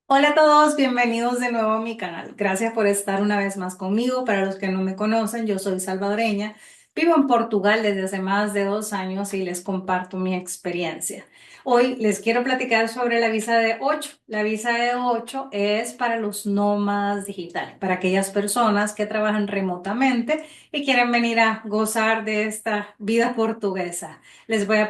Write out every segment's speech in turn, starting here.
Hola a todos, bienvenidos de nuevo a mi canal. Gracias por estar una vez más conmigo. Para los que no me conocen, yo soy salvadoreña, vivo en Portugal desde hace más de 2 años y les comparto mi experiencia. Hoy les quiero platicar sobre la visa de 8. La visa de 8 es para los nómadas digitales, para aquellas personas que trabajan remotamente y quieren venir a gozar de esta vida portuguesa. Les voy a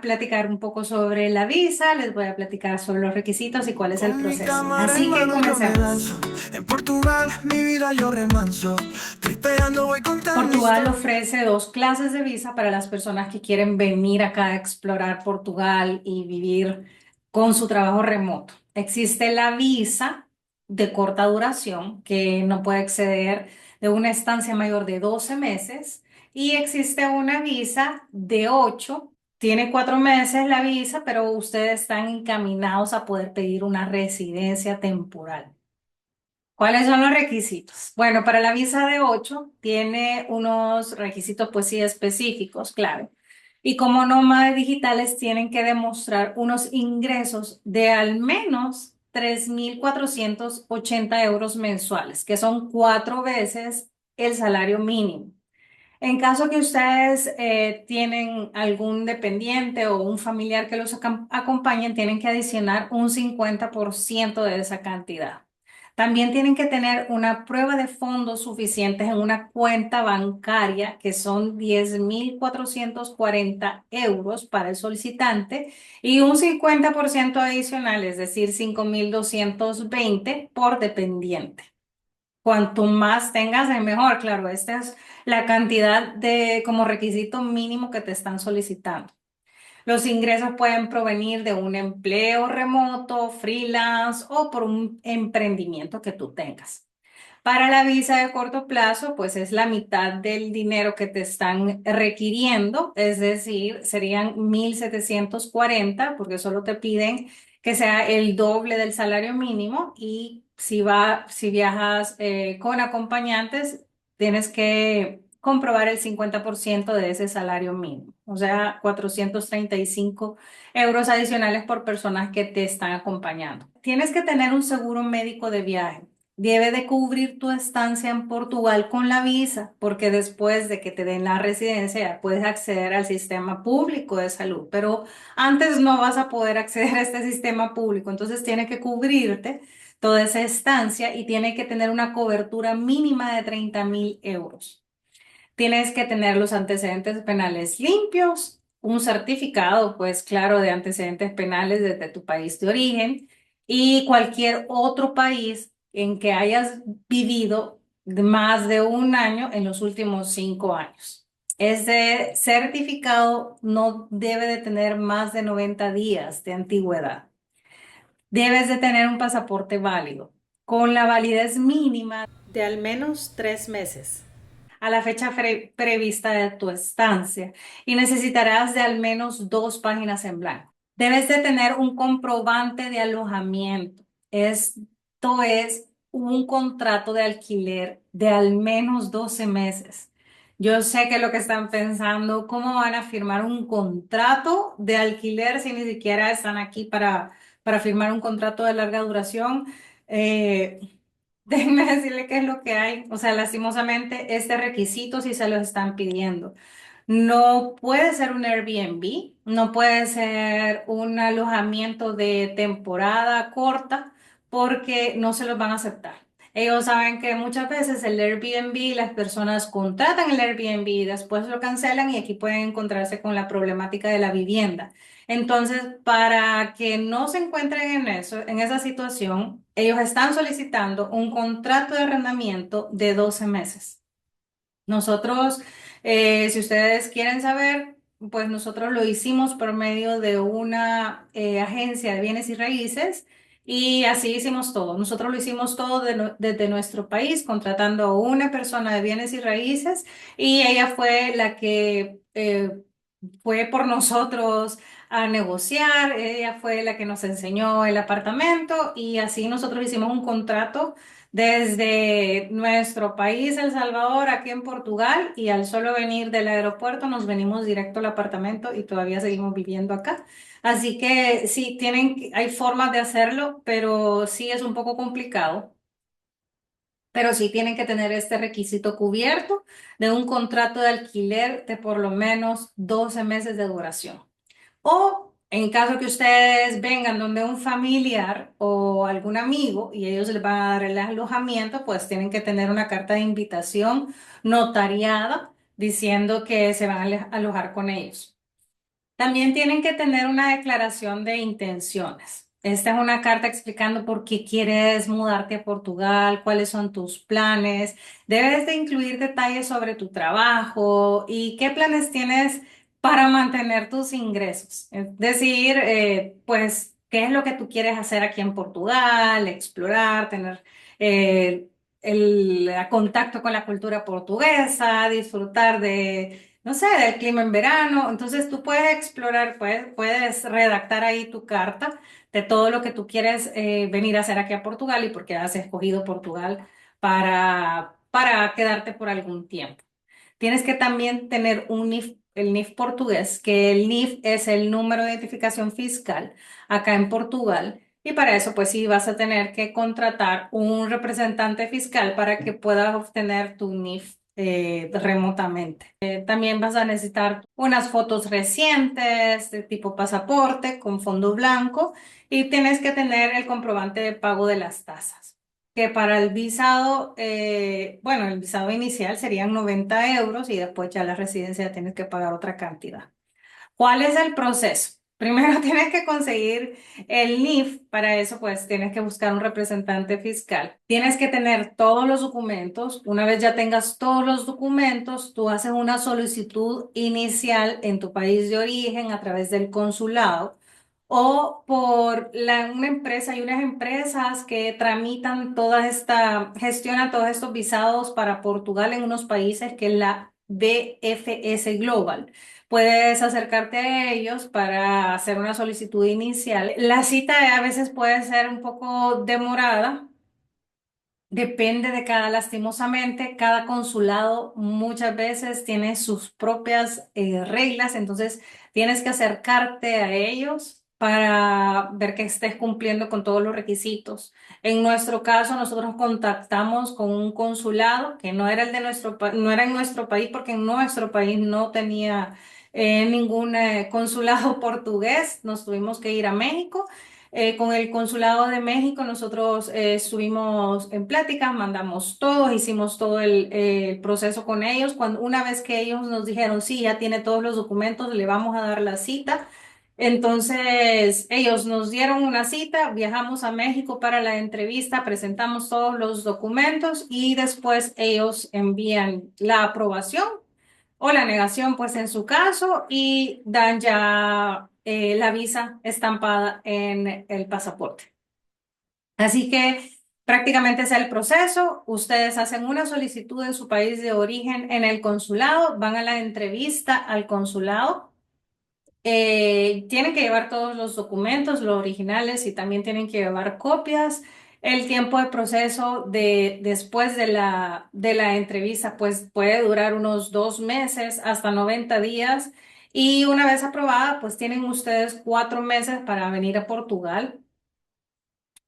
platicar un poco sobre la visa, les voy a platicar sobre los requisitos y cuál es el Con mi proceso. cámara en Así que mano yo me comencemos. lanzo. En Portugal mi vida yo remanso. Tripeando voy contando Portugal historias. ofrece dos clases de visa para las personas que quieren venir acá a explorar Portugal y vivir con su trabajo remoto. Existe la visa de corta duración que no puede exceder de una estancia mayor de 12 meses y existe una visa de 8. Tiene 4 meses la visa, pero ustedes están encaminados a poder pedir una residencia temporal. ¿Cuáles son los requisitos? Bueno, para la visa de 8 tiene unos requisitos pues sí específicos, claro. Y como nómadas digitales tienen que demostrar unos ingresos de al menos 3.480 euros mensuales, que son 4 veces el salario mínimo. En caso que ustedes tienen algún dependiente o un familiar que los acompañen, tienen que adicionar un 50% de esa cantidad. También tienen que tener una prueba de fondos suficientes en una cuenta bancaria, que son 10.440 euros para el solicitante, y un 50% adicional, es decir, 5.220 por dependiente. Cuanto más tengas, es mejor. Claro, esta es la cantidad de como requisito mínimo que te están solicitando. Los ingresos pueden provenir de un empleo remoto, freelance o por un emprendimiento que tú tengas. Para la visa de corto plazo, pues es la mitad del dinero que te están requiriendo, es decir, serían 1.740 porque solo te piden que sea el doble del salario mínimo y si viajas con acompañantes, tienes que comprobar el 50% de ese salario mínimo, o sea, 435 euros adicionales por personas que te están acompañando. Tienes que tener un seguro médico de viaje. Debe de cubrir tu estancia en Portugal con la visa, porque después de que te den la residencia ya puedes acceder al sistema público de salud, pero antes no vas a poder acceder a este sistema público, entonces tiene que cubrirte toda esa estancia y tiene que tener una cobertura mínima de 30.000 euros. Tienes que tener los antecedentes penales limpios, un certificado, pues claro, de antecedentes penales desde tu país de origen y cualquier otro país en que hayas vivido de más de un año en los últimos 5 años. Este certificado no debe de tener más de 90 días de antigüedad. Debes de tener un pasaporte válido, con la validez mínima de al menos 3 meses a la fecha prevista de tu estancia y necesitarás de al menos 2 páginas en blanco. Debes de tener un comprobante de alojamiento. Esto es un contrato de alquiler de al menos 12 meses. Yo sé que lo que están pensando, ¿cómo van a firmar un contrato de alquiler si ni siquiera están aquí para firmar un contrato de larga duración? Eh, Déjenme decirle qué es lo que hay. O sea, lastimosamente, este requisito sí se los están pidiendo. No puede ser un Airbnb, no puede ser un alojamiento de temporada corta porque no se los van a aceptar. Ellos saben que muchas veces el Airbnb, las personas contratan el Airbnb y después lo cancelan y aquí pueden encontrarse con la problemática de la vivienda. Entonces, para que no se encuentren en eso, en esa situación, ellos están solicitando un contrato de arrendamiento de 12 meses. Nosotros, si ustedes quieren saber, pues nosotros lo hicimos por medio de una agencia de bienes y raíces y así hicimos todo. Nosotros lo hicimos todo desde nuestro país, contratando a una persona de bienes y raíces y ella fue la que fue por nosotros a negociar, ella fue la que nos enseñó el apartamento y así nosotros hicimos un contrato desde nuestro país, El Salvador, aquí en Portugal, y al solo venir del aeropuerto nos venimos directo al apartamento y todavía seguimos viviendo acá. Así que sí, hay formas de hacerlo, pero sí es un poco complicado. Pero sí tienen que tener este requisito cubierto de un contrato de alquiler de por lo menos 12 meses de duración. O en caso que ustedes vengan donde un familiar o algún amigo y ellos les van a dar el alojamiento, pues tienen que tener una carta de invitación notariada diciendo que se van a alojar con ellos. También tienen que tener una declaración de intenciones. Esta es una carta explicando por qué quieres mudarte a Portugal, cuáles son tus planes. Debes de incluir detalles sobre tu trabajo y qué planes tienes para mantener tus ingresos. Es decir, pues, qué es lo que tú quieres hacer aquí en Portugal, explorar, tener eh, el contacto con la cultura portuguesa, disfrutar de no sé, del clima en verano. Entonces tú puedes explorar, puedes redactar ahí tu carta de todo lo que tú quieres venir a hacer aquí a Portugal y por qué has escogido Portugal para quedarte por algún tiempo. Tienes que también tener un NIF, el NIF portugués, que el NIF es el número de identificación fiscal acá en Portugal. Y para eso, pues sí, vas a tener que contratar un representante fiscal para que puedas obtener tu NIF remotamente. También vas a necesitar unas fotos recientes de tipo pasaporte con fondo blanco y tienes que tener el comprobante de pago de las tasas que para el visado, bueno, el visado inicial serían 90 euros y después ya la residencia tienes que pagar otra cantidad. ¿Cuál es el proceso? Primero tienes que conseguir el NIF, para eso pues tienes que buscar un representante fiscal. Tienes que tener todos los documentos. Una vez ya tengas todos los documentos, tú haces una solicitud inicial en tu país de origen a través del consulado o por una empresa. Hay unas empresas que tramitan gestionan todos estos visados para Portugal en unos países que es la BFS Global. Puedes acercarte a ellos para hacer una solicitud inicial. La cita a veces puede ser un poco demorada. Depende de lastimosamente, cada consulado muchas veces tiene sus propias reglas, entonces tienes que acercarte a ellos para ver que estés cumpliendo con todos los requisitos. En nuestro caso, nosotros contactamos con un consulado que no era el de no era en nuestro país porque en nuestro país no tenía ningún consulado portugués, nos tuvimos que ir a México. Con el Consulado de México nosotros estuvimos en pláticas, mandamos todos, hicimos todo el proceso con ellos. Una vez que ellos nos dijeron, sí, ya tiene todos los documentos, le vamos a dar la cita. Entonces ellos nos dieron una cita, viajamos a México para la entrevista, presentamos todos los documentos y después ellos envían la aprobación o la negación, pues en su caso, y dan ya la visa estampada en el pasaporte. Así que prácticamente es el proceso. Ustedes hacen una solicitud en su país de origen en el consulado, van a la entrevista al consulado. Tienen que llevar todos los documentos, los originales, y también tienen que llevar copias. El tiempo de proceso después de la entrevista, pues puede durar unos 2 meses hasta 90 días. Y una vez aprobada, pues tienen ustedes 4 meses para venir a Portugal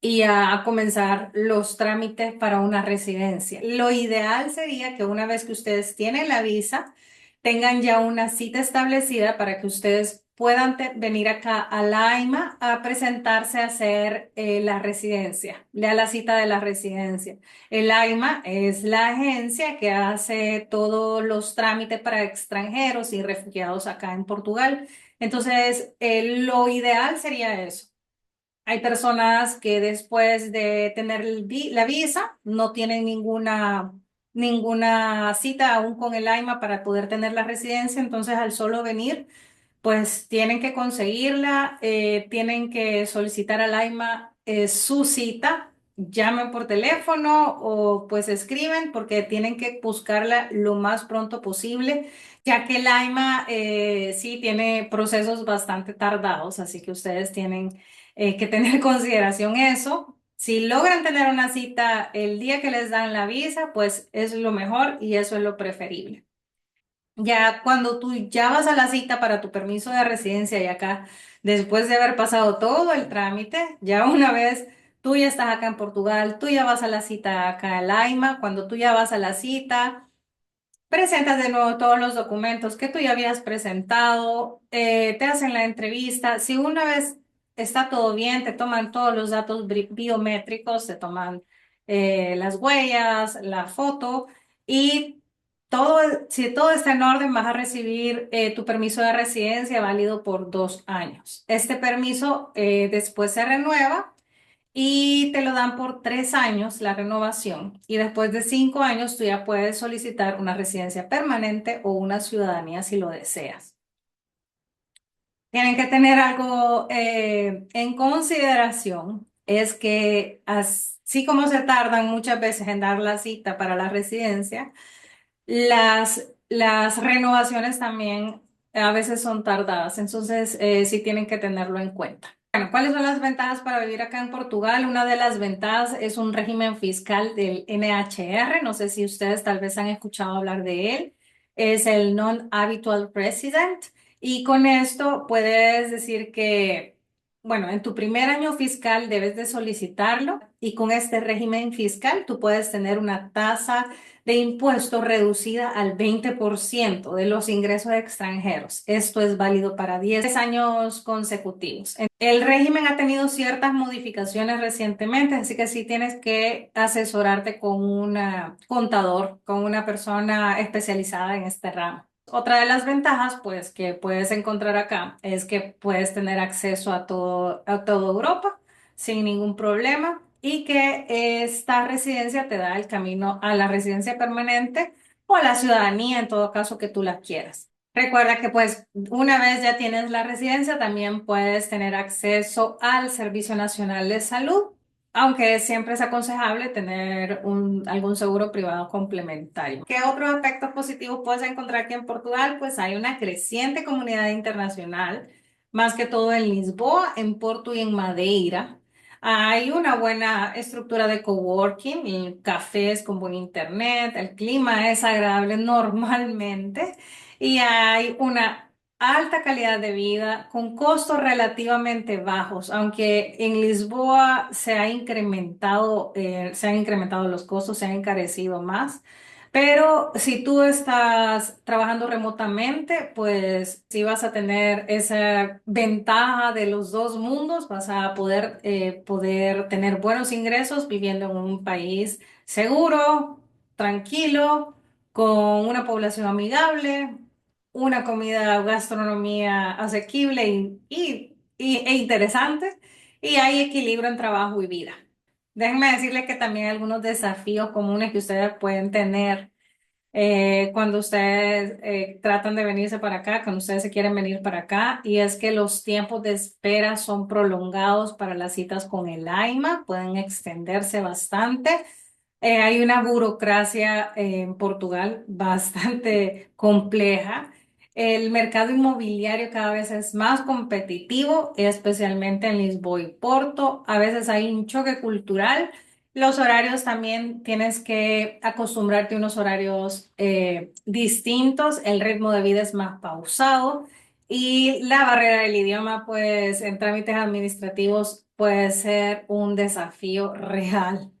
y a comenzar los trámites para una residencia. Lo ideal sería que una vez que ustedes tienen la visa, tengan ya una cita establecida para que ustedes puedan venir acá a la AIMA a presentarse a hacer la residencia, la cita de la residencia. El AIMA es la agencia que hace todos los trámites para extranjeros y refugiados acá en Portugal. Entonces, lo ideal sería eso. Hay personas que después de tener la visa no tienen ninguna cita aún con el AIMA para poder tener la residencia, entonces al solo venir, pues tienen que conseguirla, tienen que solicitar al AIMA su cita, llamen por teléfono o pues escriben porque tienen que buscarla lo más pronto posible, ya que el AIMA sí tiene procesos bastante tardados, así que ustedes tienen que tener en consideración eso. Si logran tener una cita el día que les dan la visa, pues es lo mejor y eso es lo preferible. Ya cuando tú ya vas a la cita para tu permiso de residencia y acá, después de haber pasado todo el trámite, ya una vez tú ya estás acá en Portugal, tú ya vas a la cita acá en Laima, cuando tú ya vas a la cita, presentas de nuevo todos los documentos que tú ya habías presentado, te hacen la entrevista. Si una vez está todo bien, te toman todos los datos biométricos, te toman las huellas, la foto y todo, si todo está en orden, vas a recibir tu permiso de residencia válido por 2 años. Este permiso después se renueva y te lo dan por 3 años la renovación y después de 5 años tú ya puedes solicitar una residencia permanente o una ciudadanía si lo deseas. Tienen que tener algo en consideración, es que así como se tardan muchas veces en dar la cita para la residencia, las renovaciones también a veces son tardadas, entonces sí tienen que tenerlo en cuenta. Bueno, ¿cuáles son las ventajas para vivir acá en Portugal? Una de las ventajas es un régimen fiscal del NHR. No sé si ustedes tal vez han escuchado hablar de él. Es el Non-Habitual Resident. Y con esto puedes decir que, bueno, en tu primer año fiscal debes de solicitarlo y con este régimen fiscal tú puedes tener una tasa de impuesto reducida al 20% de los ingresos extranjeros. Esto es válido para 10 años consecutivos. El régimen ha tenido ciertas modificaciones recientemente, así que sí tienes que asesorarte con un contador, con una persona especializada en este ramo. Otra de las ventajas, pues, que puedes encontrar acá es que puedes tener acceso a toda Europa sin ningún problema y que esta residencia te da el camino a la residencia permanente o a la ciudadanía en todo caso que tú la quieras. Recuerda que pues una vez ya tienes la residencia, también puedes tener acceso al Servicio Nacional de Salud, aunque siempre es aconsejable tener algún seguro privado complementario. ¿Qué otros aspectos positivos puedes encontrar aquí en Portugal? Pues hay una creciente comunidad internacional, más que todo en Lisboa, en Porto y en Madeira. Hay una buena estructura de coworking, y cafés con buen internet, el clima es agradable normalmente y hay una alta calidad de vida con costos relativamente bajos, aunque en Lisboa se han incrementado los costos, se han encarecido más. Pero si tú estás trabajando remotamente, pues sí vas a tener esa ventaja de los dos mundos, vas a poder tener buenos ingresos viviendo en un país seguro, tranquilo, con una población amigable, una comida, gastronomía asequible e interesante, y hay equilibrio en trabajo y vida. Déjenme decirles que también hay algunos desafíos comunes que ustedes pueden tener cuando ustedes tratan de venirse para acá, cuando ustedes se quieren venir para acá, y es que los tiempos de espera son prolongados para las citas con el AIMA, pueden extenderse bastante. Hay una burocracia en Portugal bastante compleja. El mercado inmobiliario cada vez es más competitivo, especialmente en Lisboa y Porto. A veces hay un choque cultural. Los horarios también tienes que acostumbrarte a unos horarios distintos. El ritmo de vida es más pausado y la barrera del idioma, pues en trámites administrativos puede ser un desafío real.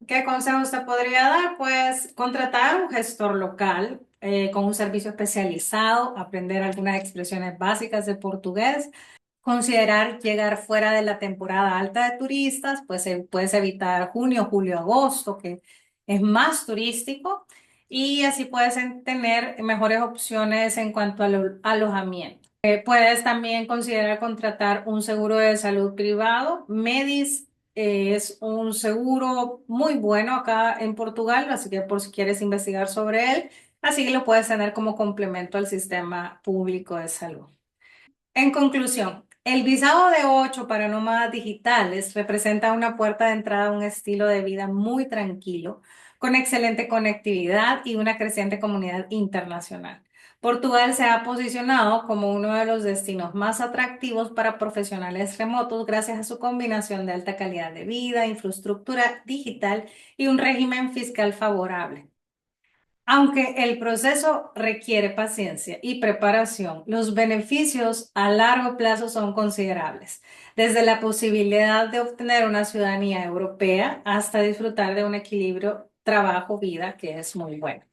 ¿Qué consejos te podría dar? Pues contratar un gestor local con un servicio especializado, aprender algunas expresiones básicas de portugués, considerar llegar fuera de la temporada alta de turistas, pues puedes evitar junio, julio, agosto, que es más turístico, y así puedes tener mejores opciones en cuanto al alojamiento. Puedes también considerar contratar un seguro de salud privado. Medis es un seguro muy bueno acá en Portugal, así que por si quieres investigar sobre él, así que lo puedes tener como complemento al sistema público de salud. En conclusión, el visado de 8 para nómadas digitales representa una puerta de entrada a un estilo de vida muy tranquilo, con excelente conectividad y una creciente comunidad internacional. Portugal se ha posicionado como uno de los destinos más atractivos para profesionales remotos gracias a su combinación de alta calidad de vida, infraestructura digital y un régimen fiscal favorable. Aunque el proceso requiere paciencia y preparación, los beneficios a largo plazo son considerables, desde la posibilidad de obtener una ciudadanía europea hasta disfrutar de un equilibrio trabajo-vida que es muy bueno.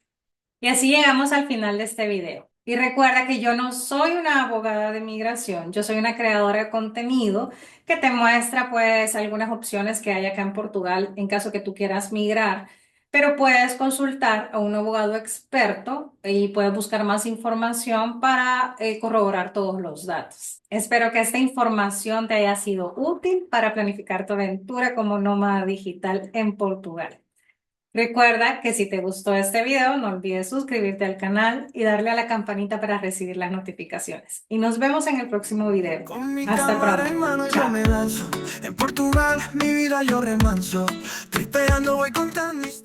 Y así llegamos al final de este video. Y recuerda que yo no soy una abogada de migración, yo soy una creadora de contenido que te muestra pues algunas opciones que hay acá en Portugal en caso que tú quieras migrar, pero puedes consultar a un abogado experto y puedes buscar más información para corroborar todos los datos. Espero que esta información te haya sido útil para planificar tu aventura como nómada digital en Portugal. Recuerda que si te gustó este video, no olvides suscribirte al canal y darle a la campanita para recibir las notificaciones. Y nos vemos en el próximo video. Con mi Hasta cámara en pronto. mano yo Chao. me lanzo. En Portugal mi vida yo remanso. Tripeando voy contando historias.